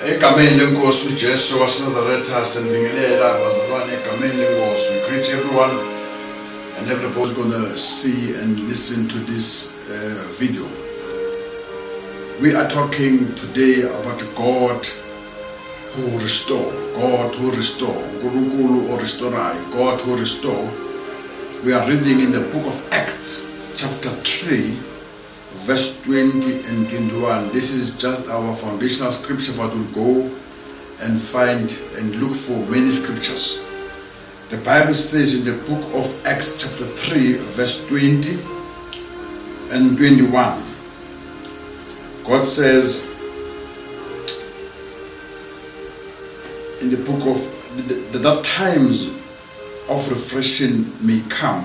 Egameni lenkosi uJesu waseNazaretha sendibingelela bazalwane egameni lenkosi. We greet everyone and everybody's gonna see and listen to this video. We are talking today about God who restore. God who restore. Nkulunkulu orestorayo. God who restore. We are reading in the book of Acts, chapter 3, verse 20 and 21. This is just our foundational scripture, but we'll go and find and look for many scriptures. The Bible says in the book of Acts, chapter 3, verse 20 and 21, God says in the book of that times of refreshing may come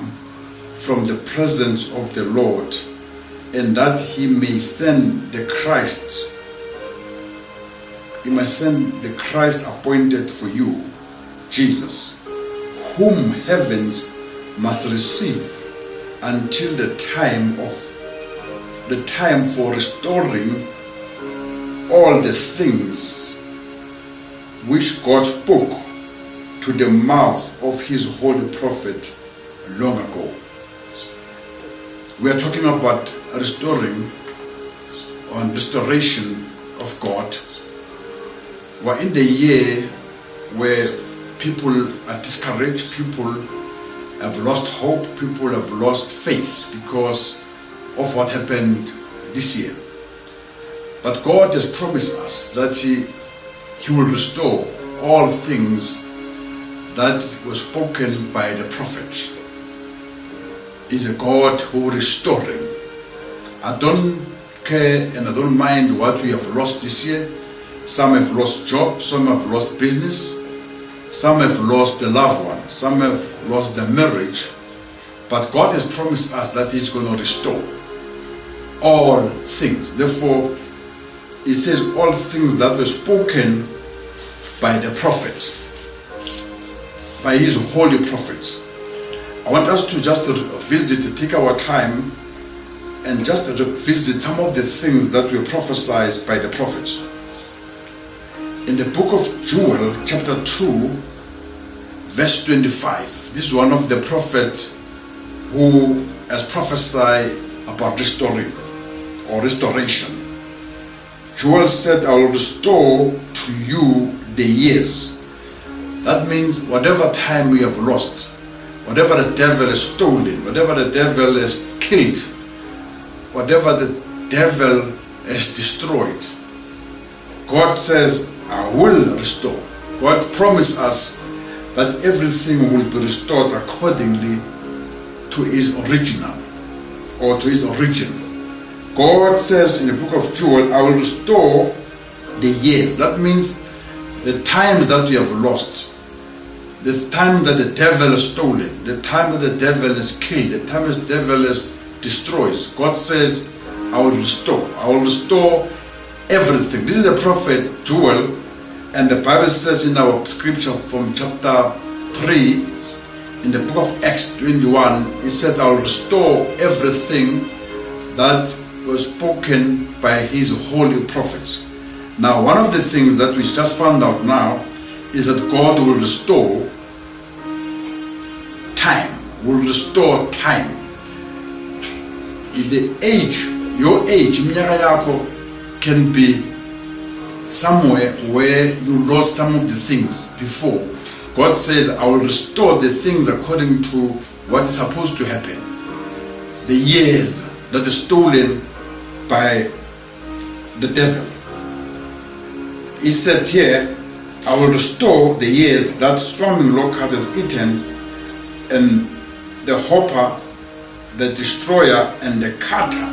from the presence of the Lord, and that he may send the Christ. He may send the Christ appointed for you, Jesus, whom heavens must receive until the time for restoring all the things which God spoke to the mouth of his holy prophet long ago. We are talking about restoring or restoration of God. We're in the year where people are discouraged, people have lost hope, people have lost faith because of what happened this year. But God has promised us that He will restore all things that were spoken by the prophet. Is a God who restoring. I don't care and I don't mind what we have lost this year. Some have lost job, some have lost business, some have lost the loved one, some have lost their marriage. But God has promised us that He's going to restore all things. Therefore, it says all things that were spoken by the prophet, by his holy prophets. I want us to just visit, take our time and just visit some of the things that were prophesied by the prophets. In the book of Joel, chapter 2, verse 25, this is one of the prophets who has prophesied about restoring or restoration. Joel said, I will restore to you the years. That means whatever time we have lost, whatever the devil has stolen, whatever the devil has killed, whatever the devil has destroyed, God says, I will restore. God promised us that everything will be restored accordingly to his original or to his origin. God says in the book of Joel, I will restore the years. That means the times that we have lost, the time that the devil has stolen, the time that the devil has killed, the time that the devil has destroys. God says, I will restore. I will restore everything. This is the prophet Joel, and the Bible says in our scripture from chapter 3, in the book of Acts 21, it says, I will restore everything that was spoken by his holy prophets. Now, one of the things that we just found out now is that God will restore time, will restore time. The age, your age, minyaka yako, can be somewhere where you lost some of the things before. God says, I will restore the things according to what is supposed to happen. The years that are stolen by the devil. He said here, I will restore the years that swarming locust has eaten, and the hopper, the destroyer, and the cutter,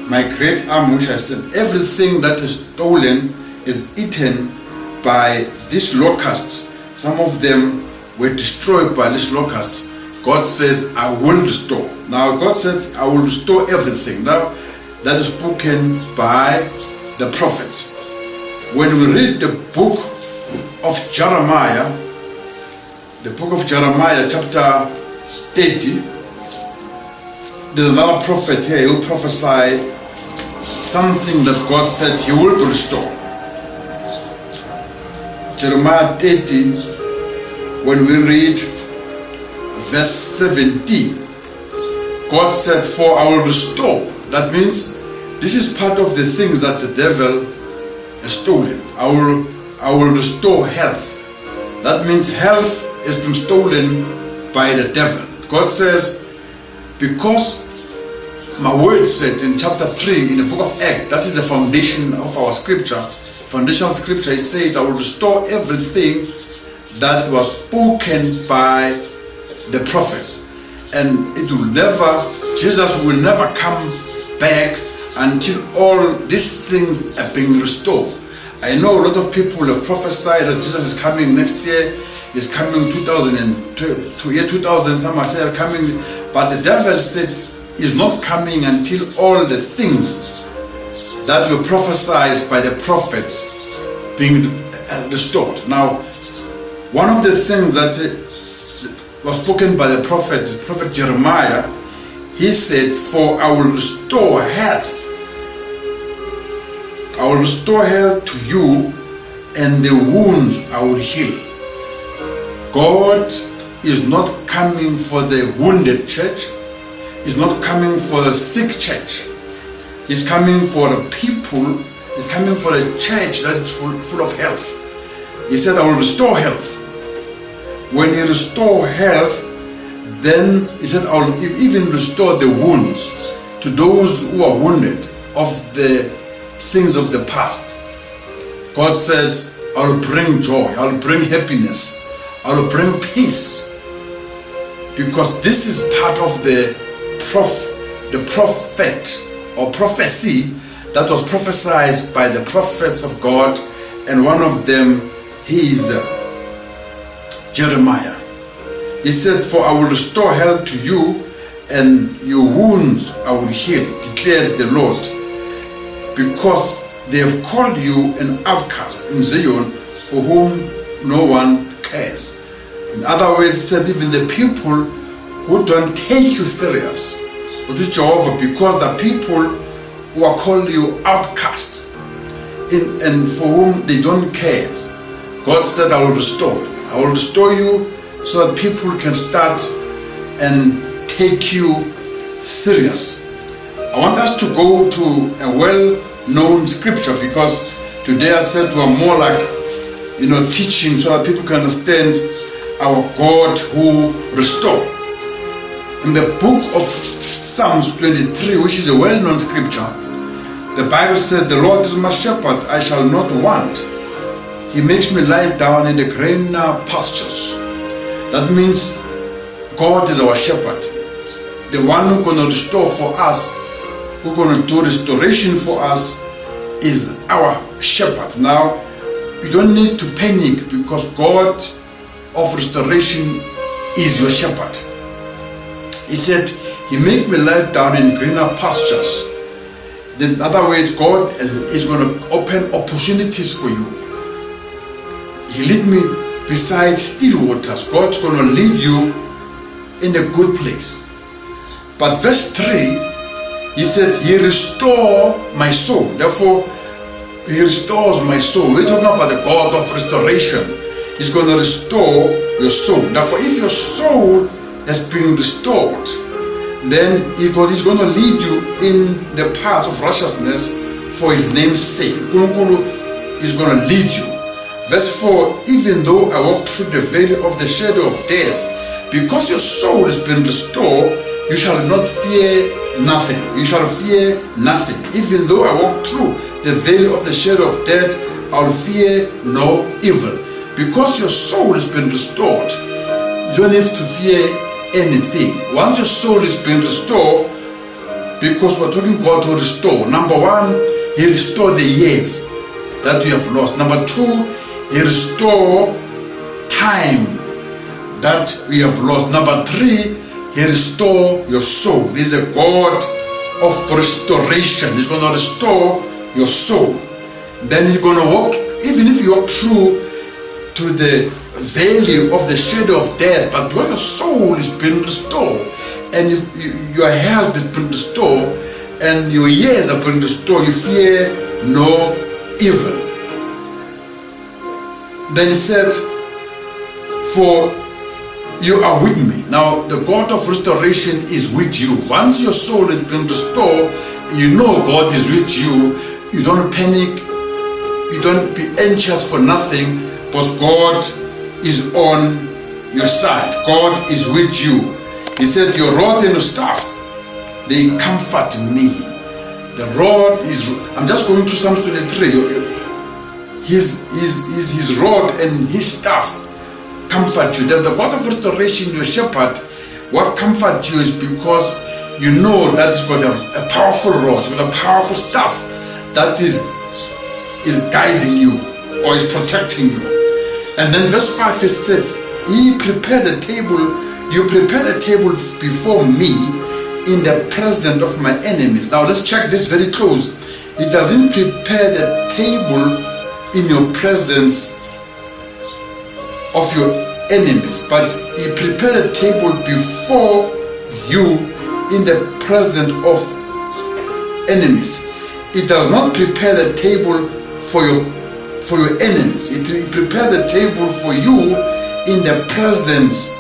my great arm which I sent. Everything that is stolen is eaten by these locusts. Some of them were destroyed by these locusts. God says, I will restore. Now God said, I will restore everything. Now that is spoken by the prophets. When we read the book of Jeremiah, chapter 30, there's another prophet here. He will prophesy something that God said He will restore. Jeremiah 30, when we read verse 17, God said, for I will restore. That means this is part of the things that the devil has stolen. I will restore health. That means health has been stolen by the devil. God says, because my word said in chapter 3 in the book of Acts, that is the foundation of our scripture, foundational scripture, it says, I will restore everything that was spoken by the prophets. And it will never, Jesus will never come back until all these things are being restored. I know a lot of people have prophesied that Jesus is coming next year, is coming 2000, some are saying coming, but the devil said is not coming until all the things that were prophesied by the prophets being restored. Now, one of the things that was spoken by the prophet Jeremiah, he said, for I will restore health. I will restore health to you, and the wounds I will heal. God is not coming for the wounded church. He's not coming for the sick church. He's coming for the people. He's coming for a church that is full of health. He said, I will restore health. When he restored health, then he said, I will even restore the wounds to those who are wounded of the things of the past. God says, I will bring joy, I will bring happiness, I will bring peace. Because this is part of the prophet or prophecy that was prophesied by the prophets of God, and one of them is Jeremiah. He said, for I will restore health to you, and your wounds I will heal, declares the Lord, because they have called you an outcast in Zion, for whom no one cares. In other words, he said, even the people who don't take you serious, with Jehovah, because the people who are called you outcast, and for whom they don't care, God said, I will restore you. I will restore you so that people can start and take you serious. I want us to go to a well-known scripture, because today I said we are more like, teaching so that people can understand our God who restores. In the book of Psalms 23, which is a well-known scripture, the Bible says, the Lord is my shepherd, I shall not want. He makes me lie down in the greener pastures. That means God is our shepherd. The one who's going to restore for us, who's going to do restoration for us, is our shepherd. Now, you don't need to panic, because God of restoration is your shepherd. He said, He made me lie down in greener pastures. In other words, God is going to open opportunities for you. He lead me beside still waters. God's going to lead you in a good place. But verse 3, He said, He restore my soul. Therefore, He restores my soul. We're talking about the God of restoration. He's going to restore your soul. Therefore, if your soul has been restored, then He's going to lead you in the path of righteousness for His name's sake. He's going to lead you. Verse 4, even though I walk through the valley of the shadow of death, because your soul has been restored, you shall not fear nothing. You shall fear nothing. Even though I walk through the valley of the shadow of death, I'll fear no evil. Because your soul has been restored, you don't have to fear anything. Once your soul has been restored, because we're talking God to restore. Number one, He restored the years that you have lost. Number two, He restored time that we have lost. Number three, He restored your soul. He's a God of restoration. He's going to restore your soul. Then He's going to walk, even if you walk through to the valley of the shadow of death, but because your soul has been restored, and your health has been restored, and your years have been restored, you fear no evil. Then he said, for you are with me. Now the God of restoration is with you. Once your soul has been restored, you know God is with you. You don't panic, you don't be anxious for nothing, because God is on your side. God is with you. He said, your rod and your staff, they comfort me. The rod is, I'm just going through Psalm 23. His rod and his staff comfort you. The God of restoration, your shepherd, what comforts you is because you know that it's got a powerful rod, it's got a powerful staff that is guiding you or is protecting you. And then verse 5 it says, He prepared the table, you prepare the table before me in the presence of my enemies. Now let's check this very close. It doesn't prepare the table in your presence of your enemies, but He prepared the table before you in the presence of enemies. It does not prepare the table for your enemies. It prepares the table for you in the presence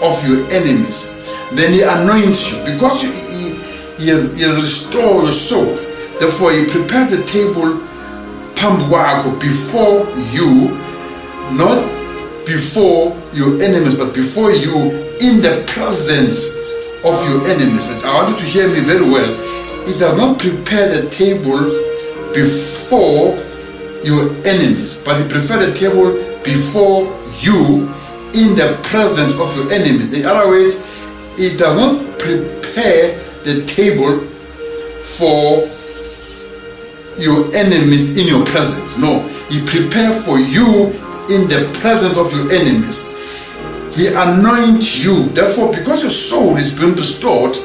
of your enemies. Then He anoints you because he has restored your soul. Therefore He prepares the table before you, not before your enemies, but before you in the presence of your enemies. And I want you to hear me very well. It does not prepare the table before your enemies, but He prepares the table before you in the presence of your enemies. In other words, it does not prepare the table for your enemies in your presence. No, He prepares for you in the presence of your enemies. He anoints you. Therefore, because your soul is being restored,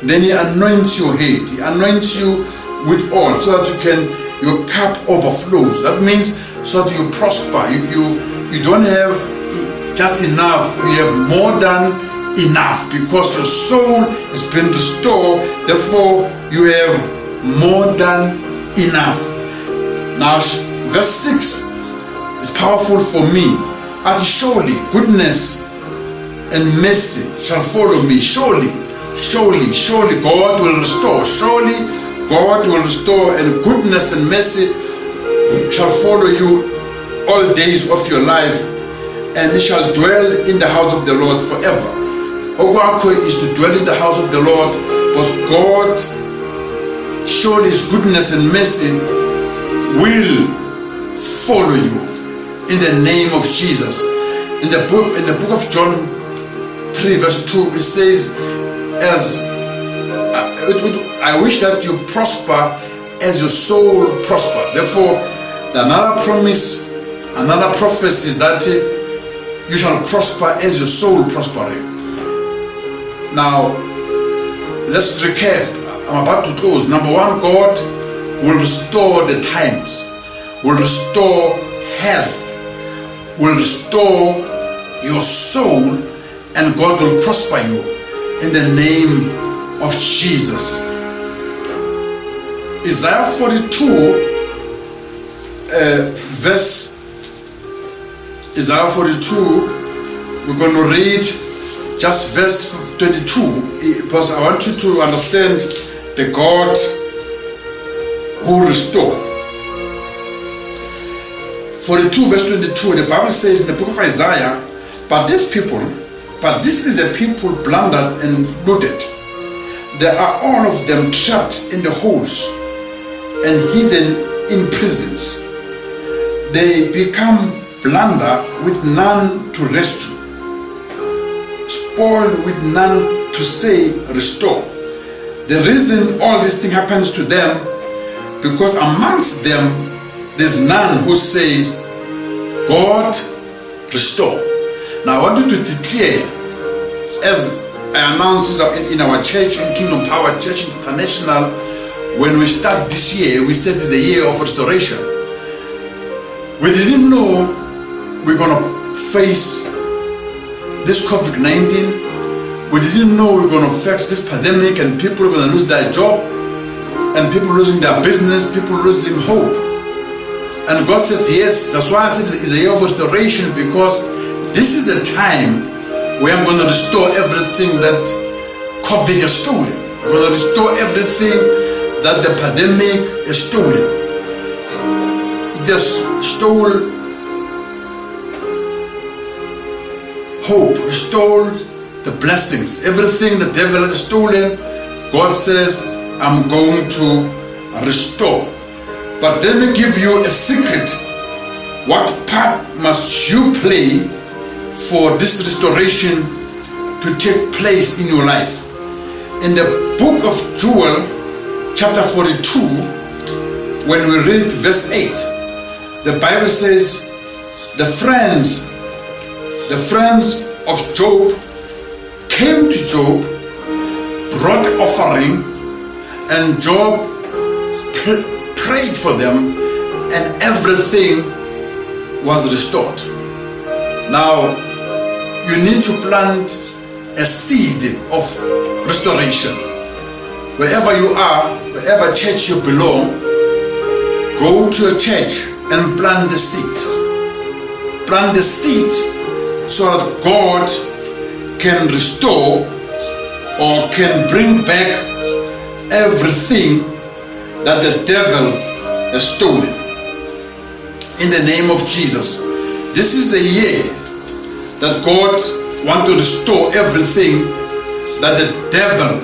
then He anoints your head. He anoints you with oil so that your cup overflows. That means so that you prosper. You don't have just enough. You have more than enough because your soul has been restored. Therefore, you have more than enough. Now, verse 6 is powerful for me. And surely goodness and mercy shall follow me. Surely God will restore. Surely God will restore, and goodness and mercy shall follow you all the days of your life, and you shall dwell in the house of the Lord forever. Ogwakwe is to dwell in the house of the Lord, because God, surely His goodness and mercy will follow you in the name of Jesus. In the book of John 3 verse 2, it says, I wish that you prosper as your soul prosper. Therefore, another promise, another prophecy is that you shall prosper as your soul prospering. Now, let's recap. I'm about to close. Number one, God will restore the times, will restore health, will restore your soul, and God will prosper you in the name of Jesus. Isaiah 42 Isaiah 42, we're going to read just verse 22, because I want you to understand the God who restores. 42 verse 22, the Bible says in the book of Isaiah, but this is a people plundered and looted. They are all of them trapped in the holes and hidden in prisons. They become plunder with none to rescue, spoil with none to say restore. The reason all this thing happens to them, because amongst them there's none who says, God restore. Now I want you to declare, as I announced in our church, in Kingdom Power Church International, when we start this year, we said it's the year of restoration. We didn't know we're going to face this COVID-19. We didn't know we're going to face this pandemic, and people are going to lose their job, and people losing their business, people losing hope. And God said, yes, that's why I said it's a year of restoration, because this is a time where I'm going to restore everything that COVID has stolen. I'm going to restore everything that the pandemic has stolen. It has stolen hope, it stole the blessings. Everything the devil has stolen, God says, I'm going to restore. But let me give you a secret. What part must you play for this restoration to take place in your life? In the book of Joel, chapter 42, when we read verse 8, the Bible says, the friends of Job came to Job, brought offering, and Job prayed for them, and everything was restored. Now, you need to plant a seed of restoration. Wherever you are, wherever church you belong, go to a church and plant the seed. Plant the seed so that God can restore or can bring back everything that the devil has stolen. In the name of Jesus. This is a year that God wants to restore everything that the devil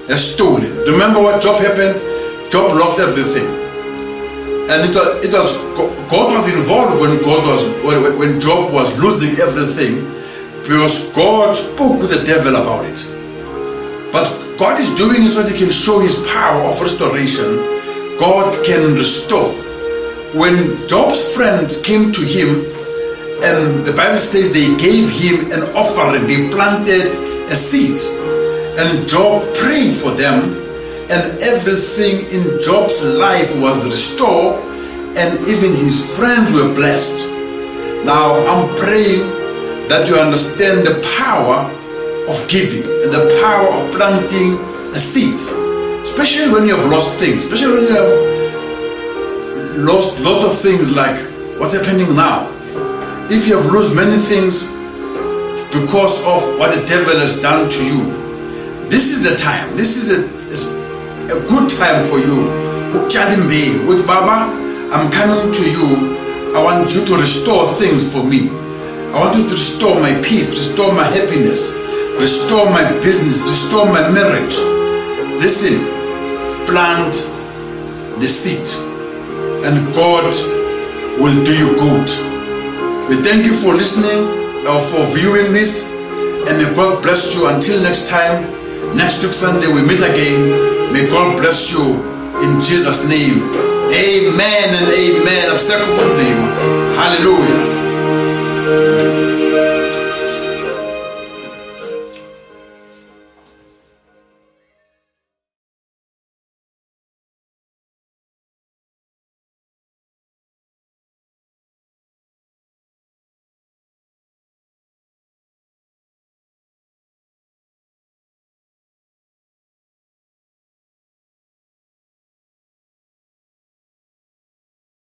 has stolen. Remember what Job happened? Job lost everything. And it was God was involved when Job was losing everything, because God spoke with the devil about it. But God is doing it so that He can show His power of restoration. God can restore. When Job's friends came to him, and the Bible says they gave him an offering, they planted a seed, and Job prayed for them, and everything in Job's life was restored, and even his friends were blessed. Now I'm praying that you understand the power of giving and the power of planting a seed, especially when you have lost things, especially when you have lost a lot of things like what's happening now. If you have lost many things because of what the devil has done to you, this is the time. This is a good time for you. With Baba, I'm coming to you. I want you to restore things for me. I want you to restore my peace, restore my happiness, restore my business, restore my marriage. Listen, plant the seed, and God will do you good. We thank you for listening or for viewing this, and may God bless you. Until next time, next week Sunday we meet again. May God bless you in Jesus' name. Amen and amen. Hallelujah.